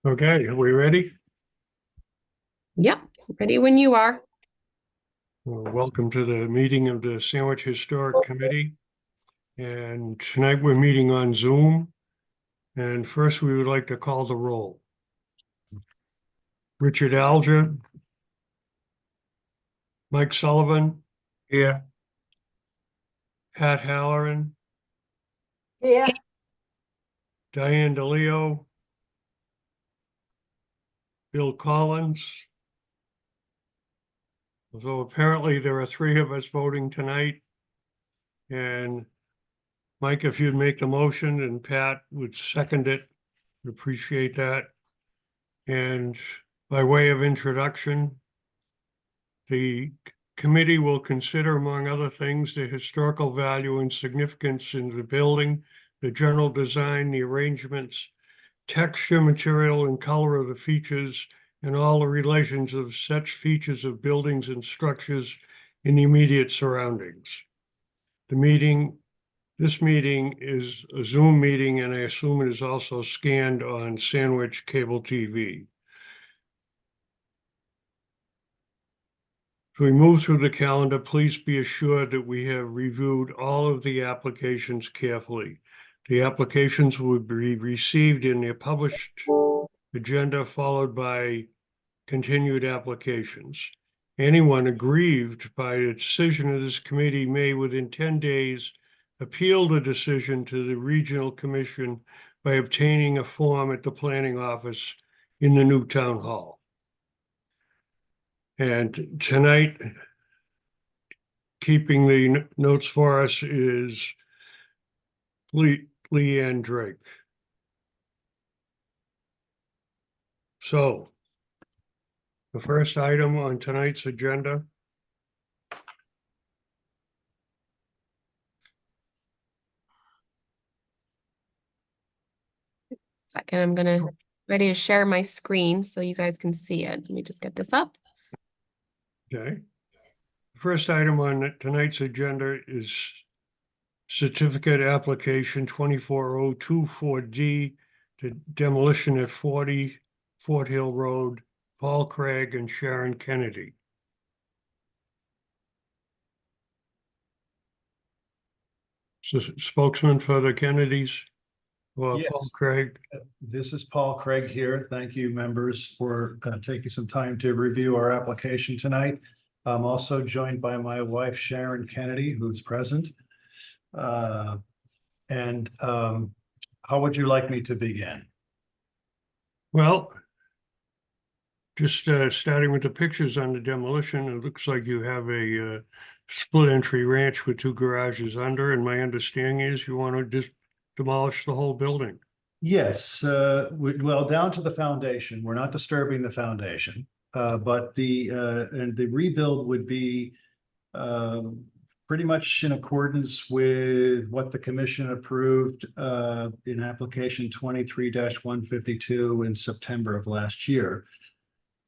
Okay, are we ready? Yep, ready when you are. Well, welcome to the meeting of the Sandwich Historic Committee. And tonight we're meeting on Zoom. And first we would like to call the roll. Richard Alger, Mike Sullivan, Here. Pat Halloran, Yeah, Diane DeLeo, Bill Collins. So apparently there are three of us voting tonight. And Mike, if you'd make the motion and Pat would second it, we'd appreciate that. And by way of introduction, the committee will consider, among other things, the historical value and significance in the building, the general design, the arrangements, texture, material, and color of the features, and all the relations of such features of buildings and structures in the immediate surroundings. This meeting is a Zoom meeting, and I assume it is also scanned on Sandwich Cable TV. As we move through the calendar, please be assured that we have reviewed all of the applications carefully. The applications will be received in their published agenda, followed by continued applications. Anyone aggrieved by a decision of this committee may, within 10 days, appeal the decision to the Regional Commission by obtaining a form at the planning office in the new town hall. And tonight, keeping the notes for us is Leanne Drake. So the first item on tonight's agenda. Second, I'm gonna ready to share my screen so you guys can see it. Let me just get this up. Okay. First item on tonight's agenda is certificate application 24024D to demolition at 40 Fort Hill Road, Paul Craig and Sharon Kennedy. So spokesman for the Kennedys, well, Yes. Paul Craig. This is Paul Craig here. Thank you, members, for taking some time to review our application tonight. I'm also joined by my wife, Sharon Kennedy, who's present. How would you like me to begin? Well, just starting with the pictures on the demolition, it looks like you have a split entry ranch with two garages under, and my understanding is you want to just demolish the whole building. Yes, well, down to the foundation. We're not disturbing the foundation, but the rebuild would be pretty much in accordance with what the commission approved in application 23-152 in September of last year.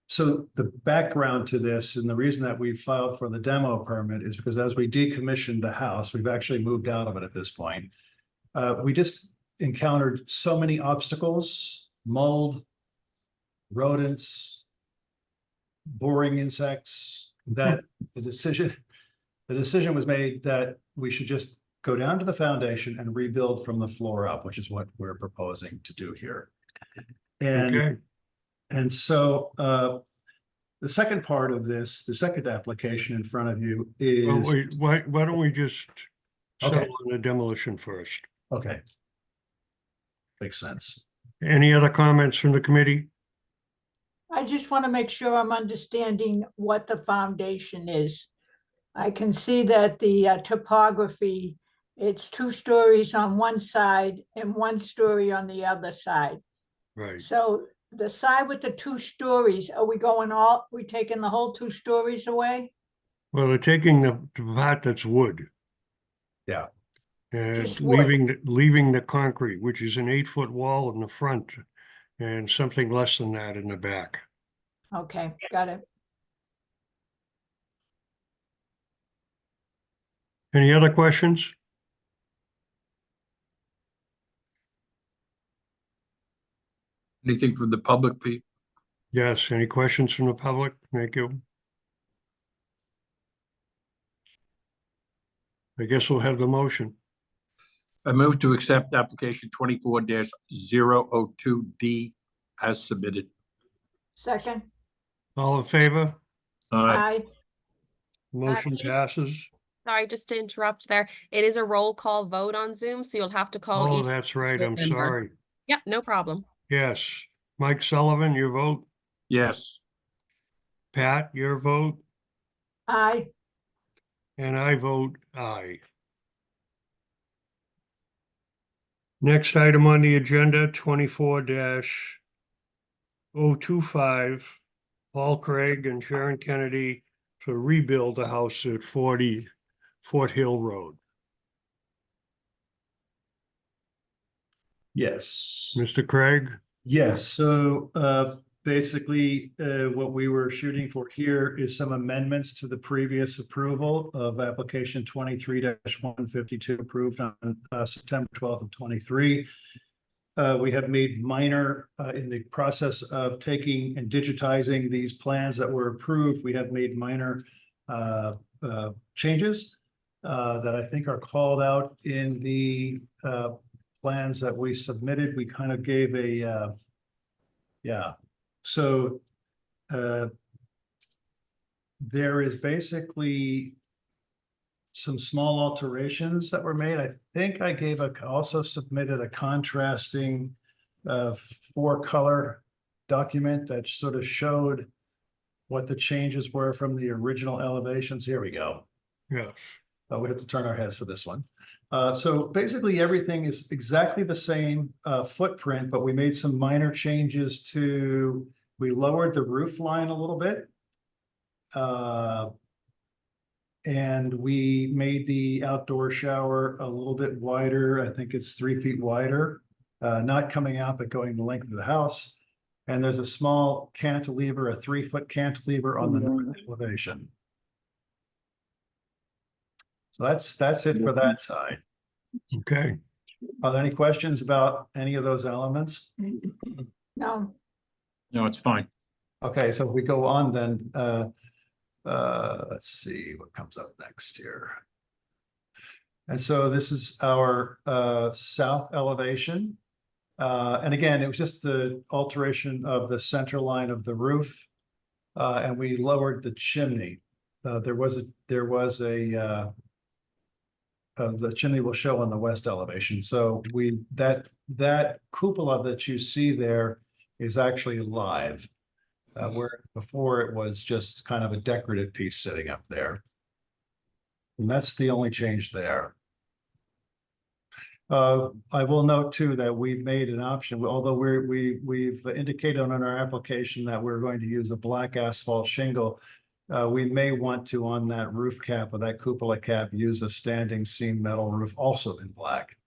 So the background to this and the reason that we filed for the demo permit is because as we decommissioned the house, we've actually moved out of it at this point. We just encountered so many obstacles, mold, rodents, boring insects, that the decision was made that we should just go down to the foundation and rebuild from the floor up, which is what we're proposing to do here. Okay. And so the second part of this, the second application in front of you Well, is, wait, why don't we just Okay. settle on the demolition first? okay. Makes sense. Any other comments from the committee? I just want to make sure I'm understanding what the foundation is. I can see that the topography, it's 2 stories on one side and 1 story on the other side. Right. So the side with the 2 stories, are we taking the whole 2 stories away? Well, they're taking the part that's wood. Yeah. And Just wood. leaving the concrete, which is an 8-foot wall in the front and something less than that in the back. Okay, got it. Any other questions? Anything from the public, Pete? Yes, any questions from the public? Thank you. I guess we'll have the motion. I move to accept application 24-002D as submitted. Second, All in favor? aye, Motion Pete? passes. Sorry, just to interrupt there. It is a roll call vote on Zoom, so you'll have to call Oh, each. that's right. I'm member. sorry. Yeah, no problem. Yes. Mike Sullivan, your vote. Yes. Pat, your vote. aye, And I vote aye. Next item on the agenda, 24-025, Paul Craig and Sharon Kennedy to rebuild the house at 40 Fort Hill Road. Yes. Mr. Craig? Yes, so basically what we were shooting for here is some amendments to the previous approval of application 23-152 approved on September 12th of 23. We have made minor in the process of taking and digitizing these plans that were approved. We have made minor changes that I think are called out in the plans that we submitted. We kind of gave a yeah, so there is basically some small alterations that were made. I think I also submitted a contrasting 4-color document that sort of showed what the changes were from the original elevations. Here we go. Yeah. We have to turn our heads for this one. So basically everything is exactly the same footprint, but we made some minor changes to, we lowered the roof line a little bit. And we made the outdoor shower a little bit wider. I think it's 3 feet wider, not coming out, but going the length of the house. And there's a small cantilever, a 3-foot cantilever on the north elevation. So that's it for that side. Okay. Are there any questions about any of those elements? no, No, it's fine. Okay, so if we go on then, let's see what comes up next here. And so this is our south elevation. And again, it was just the alteration of the center line of the roof. And we lowered the chimney. The chimney will show on the west elevation. So that cupola that you see there is actually live. Where before it was just kind of a decorative piece sitting up there. And that's the only change there. I will note too that we've made an option, although we've indicated on our application that we're going to use a black asphalt shingle. We may want to, on that roof cap or that cupola cap, use a standing seam metal roof also in black.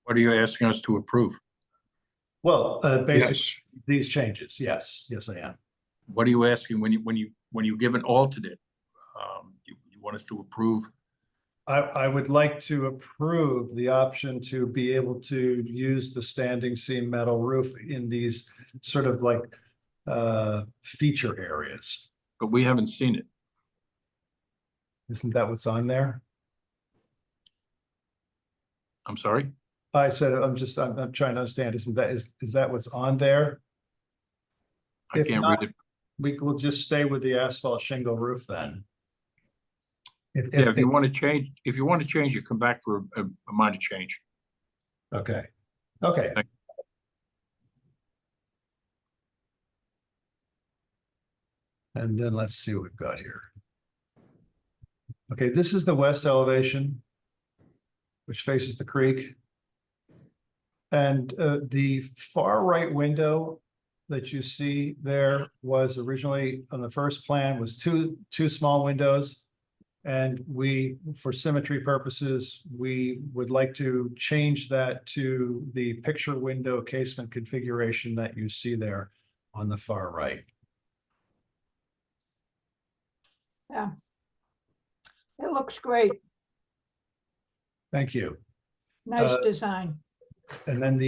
What are you asking us to approve? Well, basically Yes. these changes. Yes, I am. What are you asking when you give an alternate? You want us to approve? I would like to approve the option to be able to use the standing seam metal roof in these sort of like feature areas. But we haven't seen it. Isn't that what's on there? I'm sorry? I said, I'm trying to understand. Is that what's on there? I If can't not, read it. we will just stay with the asphalt shingle roof then. Yeah, if you want to change, you come back for a minor change. Okay. Thank And then let's see what we've got here. Okay, this is the west elevation, which faces the creek. And the far right window that you see there was originally on the first plan was two small windows. And we, for symmetry purposes, we would like to change that to the picture window casement configuration that you see there on the far right. yeah. It looks great. Thank you. Nice Uh, design. And then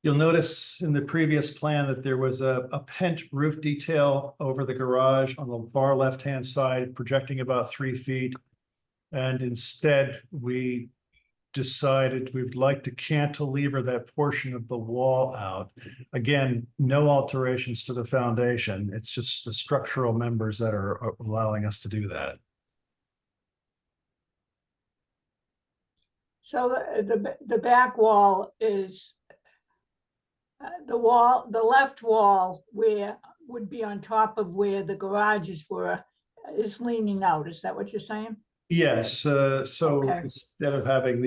you'll notice in the previous plan that there was a pent roof detail over the garage on the far left-hand side, projecting about 3 feet. And instead, we decided we'd like to cantilever that portion of the wall out. Again, no alterations to the foundation. It's just the structural members that are allowing us to do that. So the back wall is the left wall where would be on top of where the garages were is leaning out. Is that what you're saying? Yes, so Okay. instead of having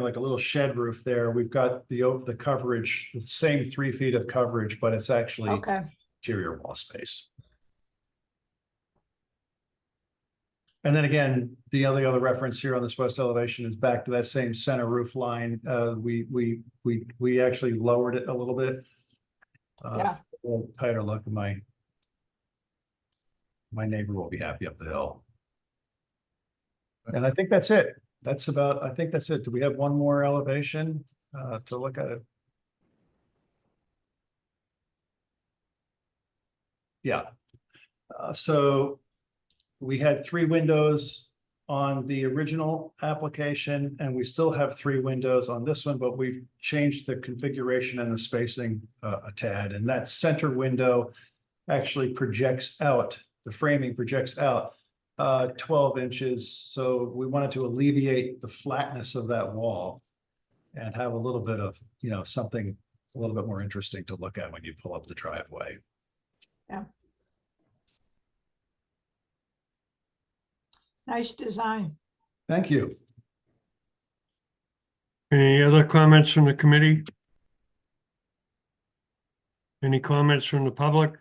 like a little shed roof there, we've got the coverage, the same 3 feet of coverage, but it's actually Okay, interior wall space. And then again, the other reference here on this west elevation is back to that same center roof line. We actually lowered it a little bit. Yeah. A little tighter look. My neighbor will be happy up the hill. And I think that's it. I think that's it. Do we have one more elevation to look at it? Yeah. So we had 3 windows on the original application, and we still have 3 windows on this one, but we've changed the configuration and the spacing a tad. And that center window actually projects out, the framing projects out 12 inches. So we wanted to alleviate the flatness of that wall and have a little bit of, something a little bit more interesting to look at when you pull up the driveway. yeah. Nice design. Thank you. Any other comments from the committee? Any comments from the public?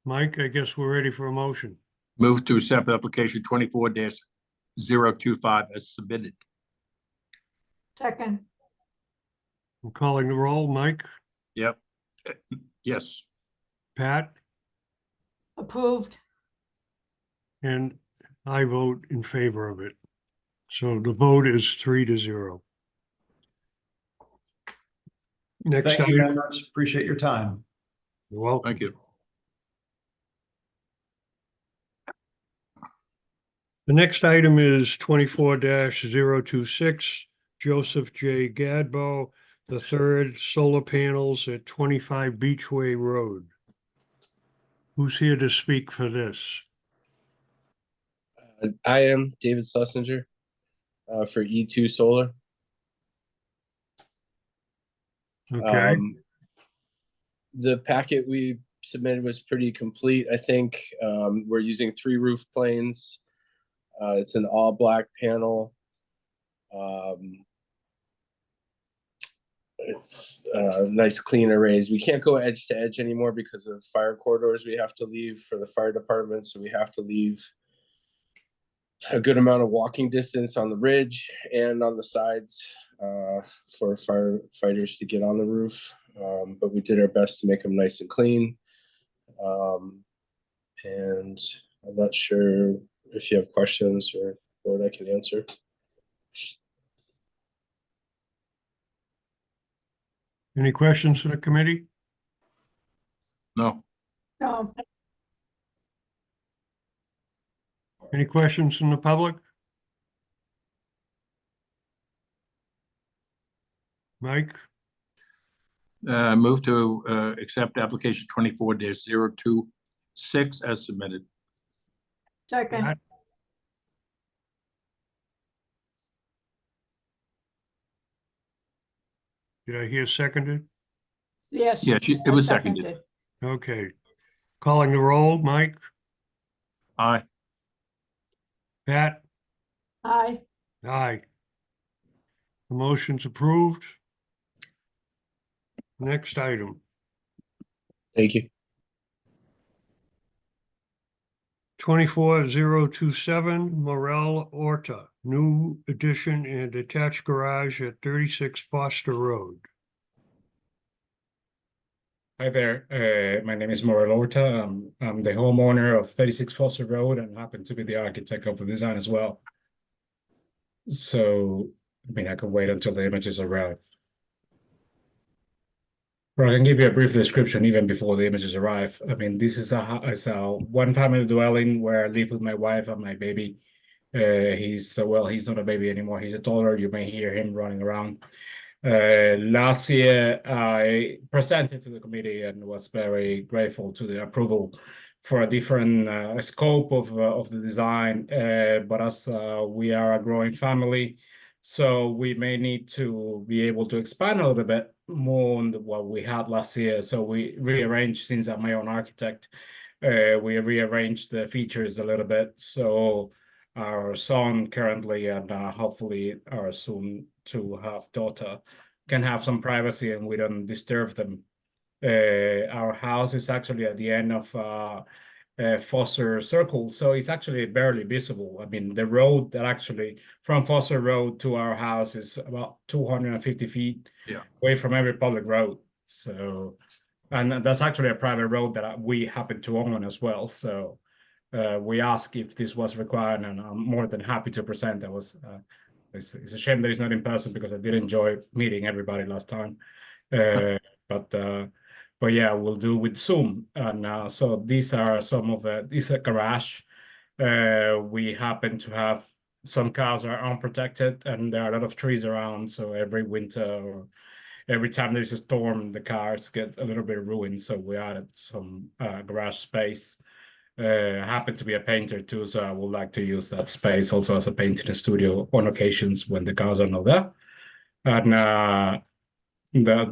Mike, I guess we're ready for a motion. Move to accept application 24-025 as submitted. Second, I'm calling the roll. Mike, Yep. Yes. Pat, approved. and I vote in favor of it. So the vote is 3-0. Next Thank you, item, members. Appreciate your time. you're welcome. Thank you. The next item is 24-026, Joseph J. Gadbo, the third, solar panels at 25 Beachway Road. Who's here to speak for this? I am David Schlesinger for E2 Solar. Okay, The packet we submitted was pretty complete. I think we're using 3 roof planes. It's an all black panel. It's nice clean arrays. We can't go edge to edge anymore because of fire corridors we have to leave for the fire department. So we have to leave a good amount of walking distance on the ridge and on the sides for firefighters to get on the roof. But we did our best to make them nice and clean. And I'm not sure if you have questions or what I can answer. any questions for the committee? No. No, Any questions from the public? Mike, Move to accept application 24-026 as submitted. second, Pat? Did I hear seconded? yes. Yeah, it I was seconded. seconded. Okay. Calling the roll, Mike, Aye. Pat, Aye, aye. The motion's approved. Next item, Thank you. 24-027, Morel Orta, new addition and attached garage at 36 Foster Road. Hi there, my name is Morel Orta. I'm the homeowner of 36 Foster Road and happen to be the architect of the design as well. So, I mean, I can wait until the images arrive. Or I can give you a brief description even before the images arrive. I mean, this is a one-family dwelling where I live with my wife and my baby. He's not a baby anymore. He's a toddler. You may hear him running around. Last year, I presented to the committee and was very grateful to the approval for a different scope of the design. But as we are a growing family, so we may need to be able to expand a little bit more on what we had last year. So we rearranged, since I'm my own architect, we rearranged the features a little bit. So our son currently and hopefully our soon to have daughter can have some privacy and we don't disturb them. Our house is actually at the end of Foster Circle, so it's actually barely visible. I mean, the road that actually from Foster Road to our house is about 250 feet away from every public road. So, and that's actually a private road that we happen to own as well. So we asked if this was required, and I'm more than happy to present. That was it's a shame that it's not in person because I did enjoy meeting everybody last time. But yeah, we'll do with Zoom. And so these are some of the, this is a garage. We happen to have some cars are unprotected and there are a lot of trees around. So every winter or every time there's a storm, the cars get a little bit ruined. So we added some garage space. I happen to be a painter too, so I would like to use that space also as a painting studio on occasions when the cars are not there. And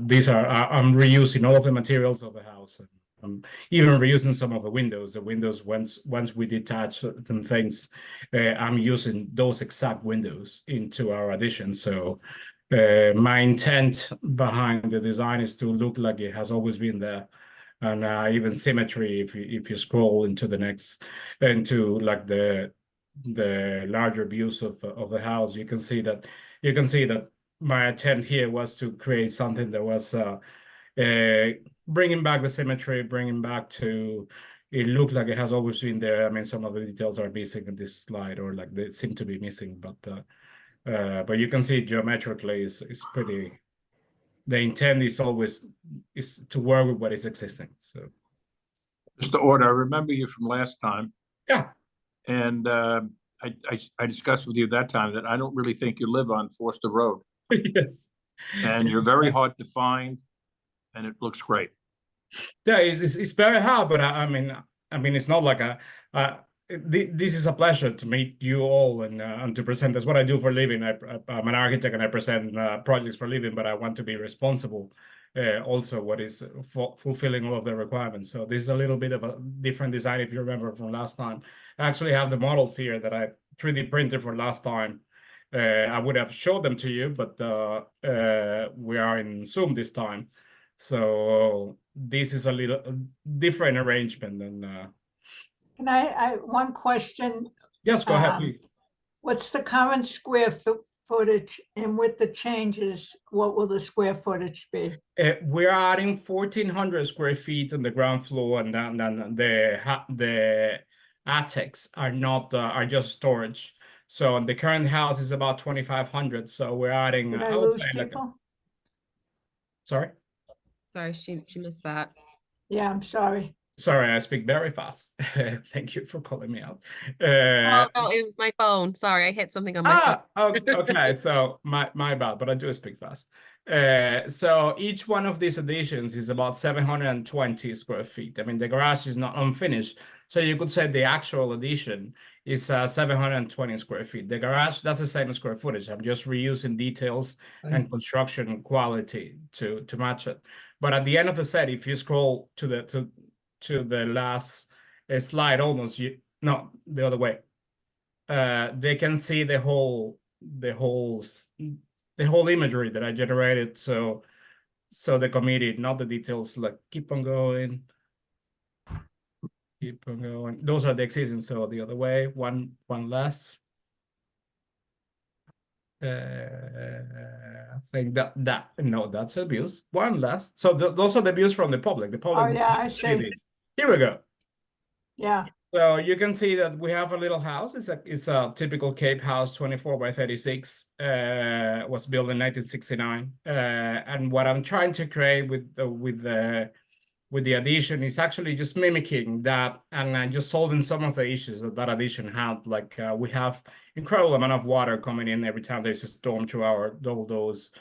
these are I'm reusing all of the materials of the house. And I'm even reusing some of the windows. The windows, once we detach certain things, I'm using those exact windows into our addition. So my intent behind the design is to look like it has always been there. And even symmetry, if you scroll into the next, into like the larger views of the house, you can see that my attempt here was to create something that was bringing back the symmetry, bringing back to it looked like it has always been there. I mean, some of the details are missing in this slide, or like they seem to be missing, but you can see geometrically is pretty. The intent is always is to work with what is existing. So, Mr. Order, I remember you from last time. yeah. And I discussed with you that time that I don't really think you live on Forster Road. Yes. And you're very hard to find, and it looks great. Yeah, it's very hard, but I mean, it's not like this is a pleasure to meet you all and to present. That's what I do for a living. I'm an architect and I present projects for a living, but I want to be responsible. Also, what is fulfilling all of the requirements. So this is a little bit of a different design. If you remember from last time, I actually have the models here that I 3D printed for last time. I would have showed them to you, but we are in Zoom this time. So this is a little different arrangement than. Can I one question? Yes, go ahead, please. What's the current square footage, and with the changes, what will the square footage be? We're adding 1,400 square feet on the ground floor, and then the attics are not are just storage. So the current house is about 2,500. So we're adding. Did I I would lose say people? Sorry. Sorry, she missed that. Yeah, I'm sorry. Sorry, I speak very fast. Thank you for calling me out. Oh, no, it was my phone. Sorry, I hit something on my phone. Okay, so my bad, but I do speak fast. So each one of these additions is about 720 square feet. I mean, the garage is not unfinished, so you could say the actual addition is 720 square feet. The garage, that's the same square footage. I'm just reusing details and construction quality to match it. But at the end of the set, if you scroll to the last slide, almost no, the other way. They can see the whole imagery that I generated. So the committee, not the details, like keep on going. Those are the existing. So the other way, one less. I think that's the views. One last. So those are the views from the public. The public. Oh, yeah, I see. Here we go. Yeah, So you can see that we have a little house. It's a typical Cape house, 24 by 36. Was built in 1969. And what I'm trying to create with the addition is actually just mimicking that and just solving some of the issues that addition had. Like we have incredible amount of water coming in every time there's a storm through our double doors.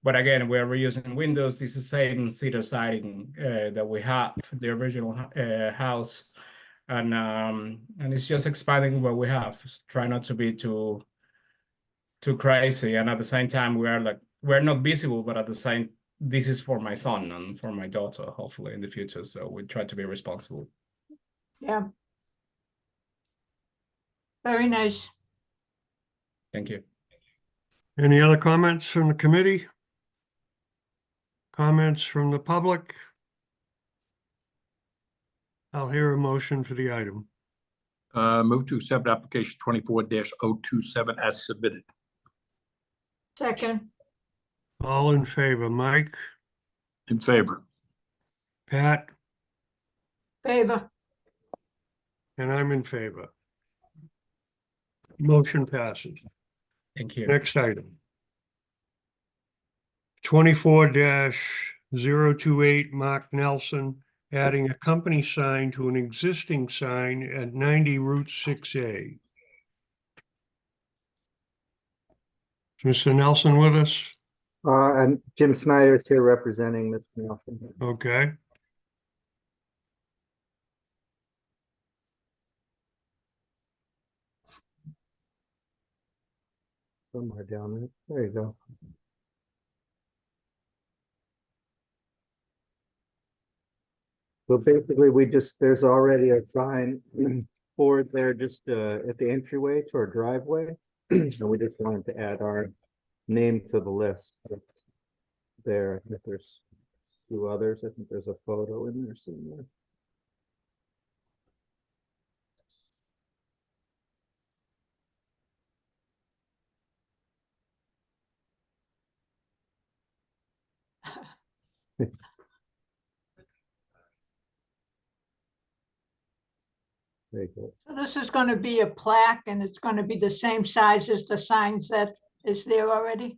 But again, we're reusing windows. It's the same cedar siding that we have the original house. And it's just expanding what we have. Try not to be too crazy, and at the same time we're not visible, but at the same, this is for my son and for my daughter, hopefully in the future. So we try to be responsible. Yeah. Very nice. Thank you. Any other comments from the committee? Comments from the public? I'll hear a motion for the item. Move to accept application 24-027 as submitted. Second, All in favor, Mike, In favor. Pat, favor. and I'm in favor. Motion passes. Thank you. Next item. 24-028 Mark Nelson, adding a company sign to an existing sign at 90 Route 6A. Is Mr. Nelson with us? And Jim Snyder is here representing Mr. Nelson. Okay. Somewhere down there. There you go. So basically, there's already a sign board there just at the entryway to our driveway. And we just wanted to add our name to the list. That's there. I think there's two others. I think there's a photo in there somewhere. There you go. So this is going to be a plaque and it's going to be the same size as the signs that is there already?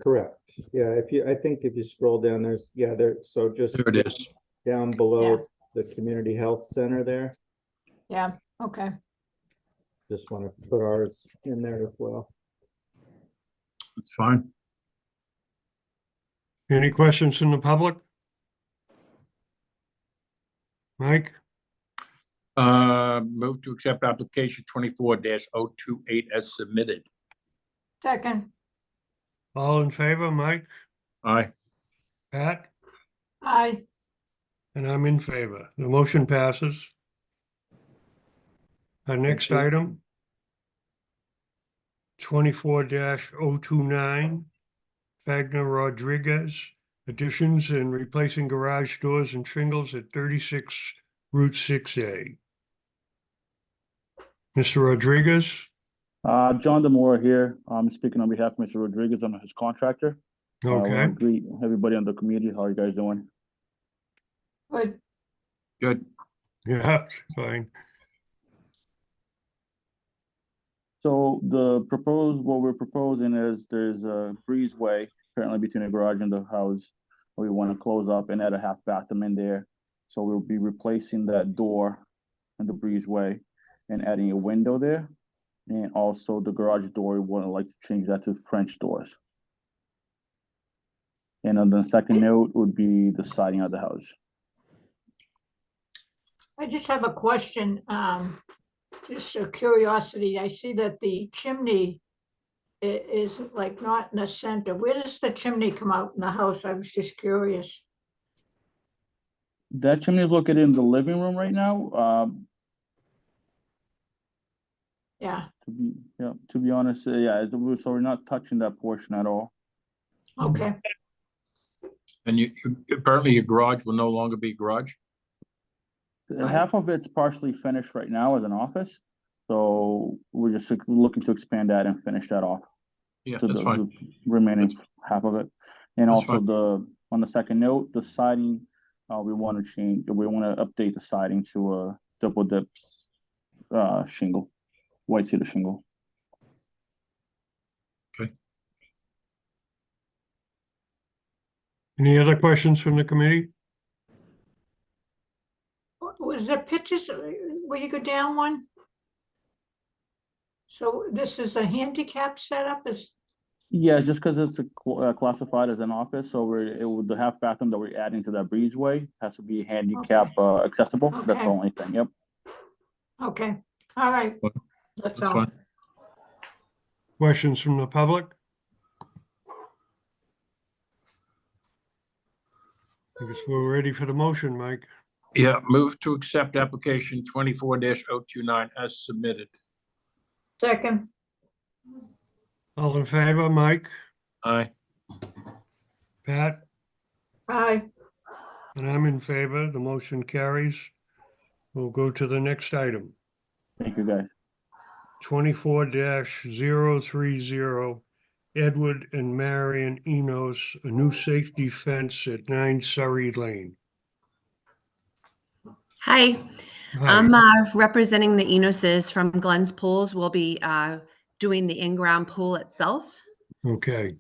Correct. Yeah, I think if you scroll down, so just There it is. down below the community health center there. Yeah, okay. Just want to put ours in there as well. It's fine. Any questions from the public? Mike, Move to accept application 24-028 as submitted. Second, all in favor, Mike, Aye. Pat, aye. and I'm in favor. The motion passes. Our next you. item. 24-029 Wagner Rodriguez, additions and replacing garage doors and shingles at 36 Route 6A. Mr. Rodriguez, John Demore here. I'm speaking on behalf of Mr. Rodriguez. I'm his contractor. I okay, wanna greet everybody on the community. How are you guys doing? Good. Good. yeah, fine. So what we're proposing is there's a breezeway currently between the garage and the house. We want to close up and add a half bathroom in there. So we'll be replacing that door and the breezeway and adding a window there. And also the garage door, we want to like to change that to French doors. And on the second note would be the siding of the house. I just have a question, just a curiosity. I see that the chimney is like not in the center. Where does the chimney come out in the house? I was just curious. That chimney is located in the living room right now. Yeah, To be honest, so we're not touching that portion at all. okay. And apparently your garage will no longer be garage? Right. Half of it's partially finished right now as an office. So we're just looking to expand that and finish that off. Yeah, to that's the fine. remaining half of it. And That's also fine. on the second note, the siding, we want to update the siding to double dips shingle, white cedar shingle. Any other questions from the committee? Was there pictures, will you go down one? So this is a handicap setup, is, Yeah, just because it's classified as an office, so the half bathroom that we're adding to that breezeway has to be handicap accessible. That's the Okay. only thing. Yep. okay, all right. That's That's all. fine. Questions from the public? I guess we're ready for the motion, Mike. Yeah, move to accept application 24-029 as submitted. Second, All in favor, Mike, Aye. Pat, aye, and I'm in favor. The motion carries. We'll go to the next item. Thank you, guys. 24-030, Edward and Marion Enos, a new safety fence at 9 Surrey Lane. Hi, Hi. I'm representing the Enoses from Glens Pools. We'll be doing the in-ground pool itself. Okay,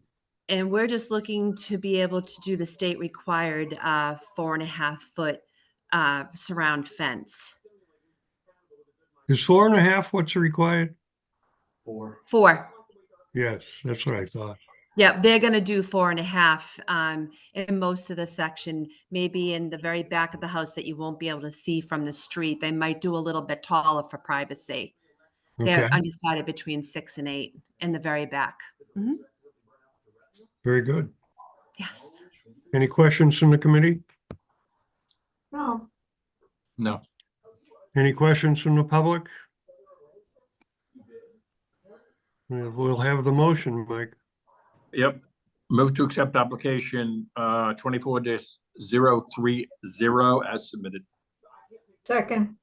And we're just looking to be able to do the state required 4.5-foot surround fence. is 4.5 what's required? 4. Yes, that's what I thought. Yeah, they're going to do 4.5 in most of the section, maybe in the very back of the house that you won't be able to see from the street. They might do a little bit taller for privacy. Okay, They're undecided between 6 and 8 in the very back. Mhm. very good. Yes. Any questions from the committee? no, No. Any questions from the public? We'll have the motion, Mike. Yep. Move to accept application 24-030 as submitted. second,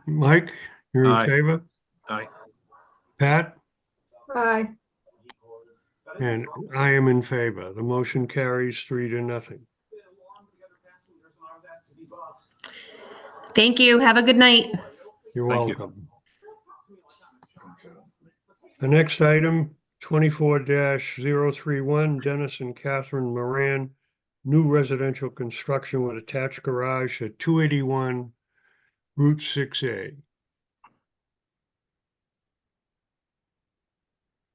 Mike, you're in Aye. favor? Aye. Pat? aye, And I am in favor. The motion carries 3-0. Thank you. Have a good night. You're Thank you. welcome. The next item, 24-031, Dennis and Catherine Moran, new residential construction with attached garage at 281 Route 6A.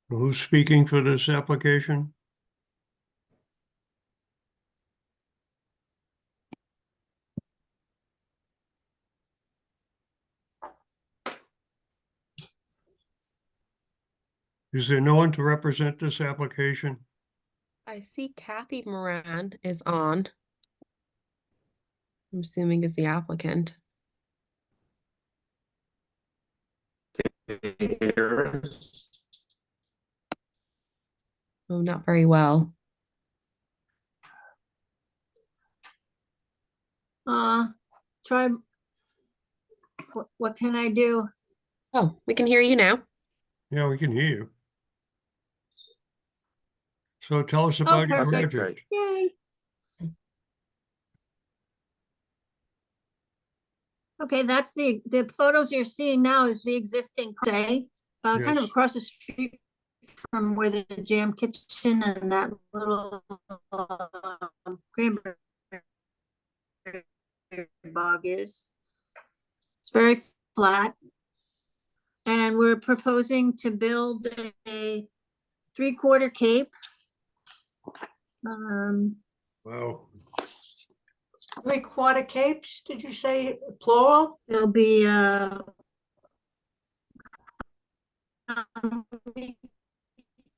Who's speaking for this application? Is there no one to represent this application? I see Kathy Moran is on. I'm assuming is the applicant. Oh, not very well. Try, what can I do? Oh, we can hear you now. Yeah, we can hear you. So tell us Oh, about your perfect. project. Yay. Okay, that's the photos you're seeing now is the existing, kind of Yes. across the street from where the jam kitchen and that little cranberry bog is. It's very flat. And we're proposing to build a 3/4 cape. Wow. 3/4 capes, did you say plural? There'll be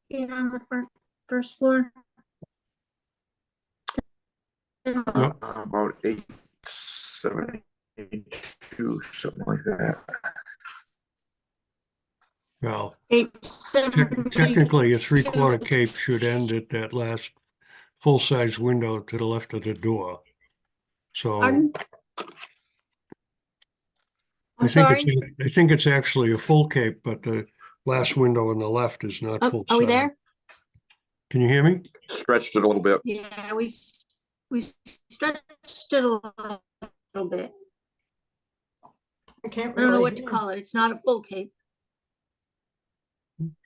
feet on the first floor. About 872, something like that. Well, 872. technically, a 3/4 cape should end at that last full-size window to the left of the door. So Pardon? I I'm think sorry. I think it's actually a full cape, but the last window on the left is not full. Are we size. there? Can you hear me? Stretched it a little bit. Yeah, we stretched it a little bit. I can't I don't know really what to hear. call it. It's not a full cape.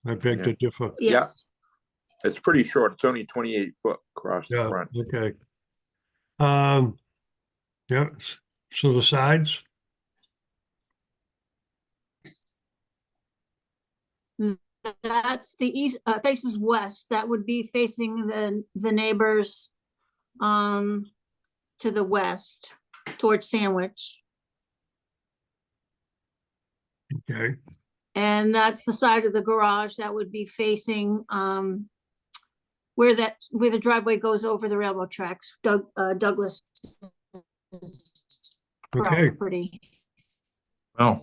I beg Yeah. to differ. Yes. It's pretty short. It's only 28 foot across the Yeah, front. okay. Yeah, so the sides, That's the east, faces west. That would be facing the neighbors to the west towards Sandwich. okay, And that's the side of the garage that would be facing where the driveway goes over the railroad tracks, Douglas. Okay. Property. Oh,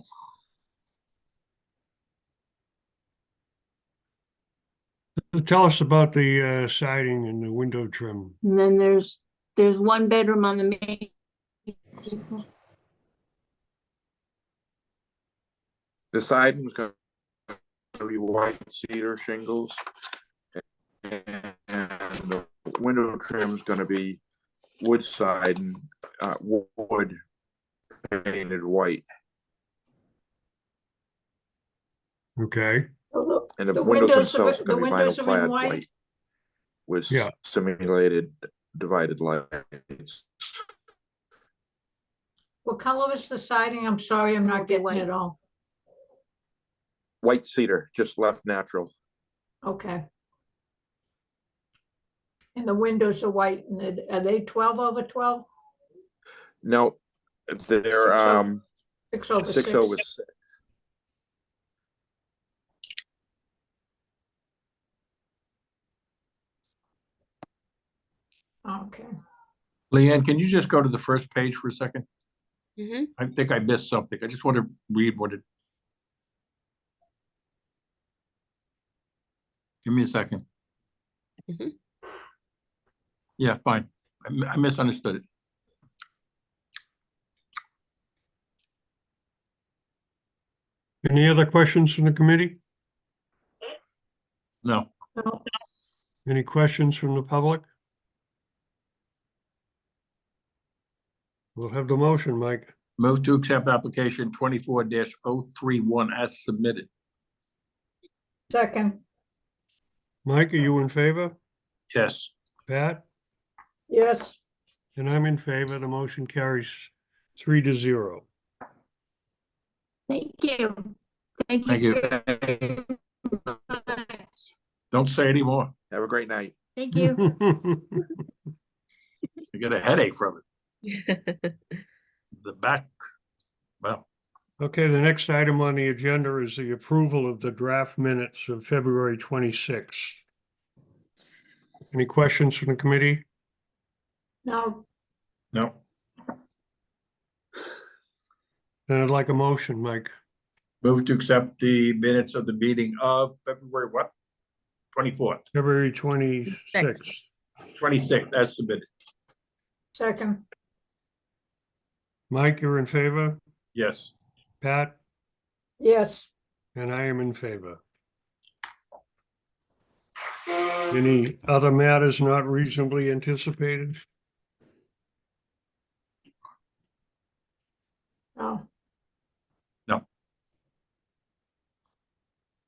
tell us about the siding and the window trim. And then there's one bedroom on the main. The siding's gonna be white cedar shingles. And the window trim's gonna be wood siding, wood painted white. Okay, And the The windows windows are- themselves are the gonna be windows vinyl are in clad white? white. With Yeah. simulated divided lights. What color is the siding? I'm sorry, I'm It not would be getting white. it all. White cedar, just left natural. Okay. And the windows are white, and are they 12/12? No, they're 6/6. 6/6. Okay. Leanne, can you just go to the first page for a second? Mhm. I think I missed something. I just want to read what it. Give me a second. Mhm. Yeah, fine. I misunderstood it. any other questions from the committee? No. No, Any questions from the public? We'll have the motion, Mike. Move to accept application 24-031 as submitted. second, Mike, are you in favor? Yes. Pat? yes, And I'm in favor. The motion carries 3-0. Thank you. Thank Thank you. you. very much. Don't say any more. Have a great night. Thank you. I get a headache from it. The back. Well, Okay, the next item on the agenda is the approval of the draft minutes of February 26th. Any questions from the committee? no, no. Then I'd like a motion, Mike. Move to accept the minutes of the meeting of February what? 24th, February 26th. 26th as submitted. second, Mike, you're in favor? Yes. Pat? yes, And I am in favor. Any other matters not reasonably anticipated? no,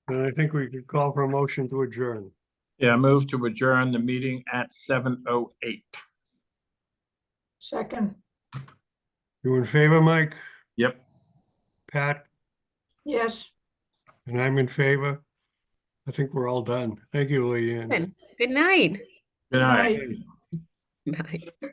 Then I think we could call for a motion to adjourn. Yeah, move to adjourn the meeting at 7:08. second, You in favor, Mike? Yep. Pat? yes. And I'm in favor. I think we're all done. Thank you, Leanne. Good night. Good night. Right. Bye.